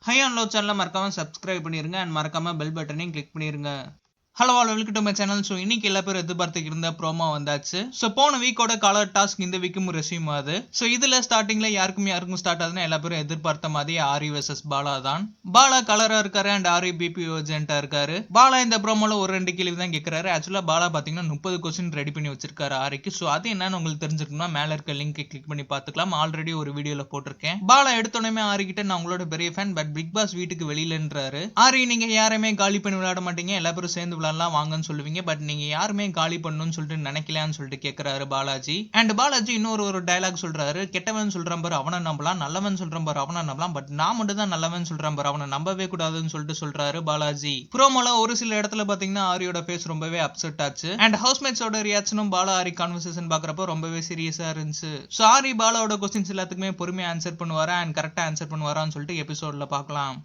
High and low சேனலை மறக்காம subscribe பண்ணிருங்க அண்ட் மறக்காம பெல் பட்டனையும் கிளிக் பண்ணிருங்க. Hello all welcome to my channel. So இன்னைக்கு எல்லா பேரும் எதிர்பார்த்துக்கு இருந்த ப்ரோமோ வந்தாச்சு. ஸோ போன வீக்கோட கலர் டாஸ்க் இந்த வீக்கும் ரெசியூம் ஆகுது. ஸோ இதுல ஸ்டார்டிங்ல யாருக்கும் ஸ்டார்ட் ஆகுதுன்னா எல்லா பேரும் எதிர்பார்த்த மாதிரி ஆரி வெர்சஸ் பாலா தான். பாலா கலரா இருக்காரு அண்ட் ஆரி பிபி ஏஜென்ட்டா இருக்காரு. பாலா இந்த ப்ரோமோல ஒரு 2 கேள்வி தான் கேட்கிறாரு. ஆக்சுவலா பாலா பாத்தீங்கன்னா 30 கொஸ்டின் ரெடி பண்ணி வச்சிருக்காரு ஆரிக்கு. ஸோ அது என்னன்னு உங்களுக்கு தெரிஞ்சிருக்குன்னா மேல இருக்க லிங்க் கிளிக் பண்ணி பார்த்துக்கலாம். ஆல்ரெடி ஒரு வீடியோல போட்டிருக்கேன். பாலா எடுத்தோடனே ஆரி கிட்ட நான் உங்களோட பெரிய ஃபேன், பட் பிக் பாஸ் வீட்டுக்கு வெளியிலன்றாரு. ஆரி நீங்க யாருமே காலி பண்ணி விளையாட மாட்டீங்க, எல்லா பேரும் சேர்ந்து வாங்கன்னு சொல்லுவீங்க, பட் நீங்க யாருமே காலி பண்ணணும்னு சொல்லிட்டு நினைக்கலையான்னு சொல்லிட்டு கேட்கிறாரு பாலாஜி. அண்ட் பாலாஜி இன்னொரு டயலாக் சொல்றாரு. கெட்டவன் சொல்றான் பாரு அவனை நம்பலாம், நல்லவன் சொல்றான் பாரு அவனை நம்பலாம், பட் நான் மட்டும் தான் நல்லவன் சொல்றான் பாரு அவனை நம்பவே கூடாதுன்னு சொல்லிட்டு சொல்றாரு பாலாஜி. ப்ரோமோல ஒரு சில இடத்துல பாத்தீங்கன்னா ஆரியோட ஃபேஸ் ரொம்பவே அப்செட் ஆச்சு. அண்ட் ஹவுஸ்மேட்ஸோட ரியாக்ஷனும் பாலா ஆரி கான்வர்சேஷன் பாக்குறப்போ ரொம்பவே சீரியஸா இருந்துச்சு. ஸோ ஆரி பாலாவோட கொஸ்டின்ஸ் எல்லாத்துக்குமே பொறுமையா ஆன்சர் பண்ணுவாரா அண்ட் கரெக்டா ஆன்சர் பண்ணுவாரான்னு சொல்லிட்டு எபிசோட்ல பார்க்கலாம்.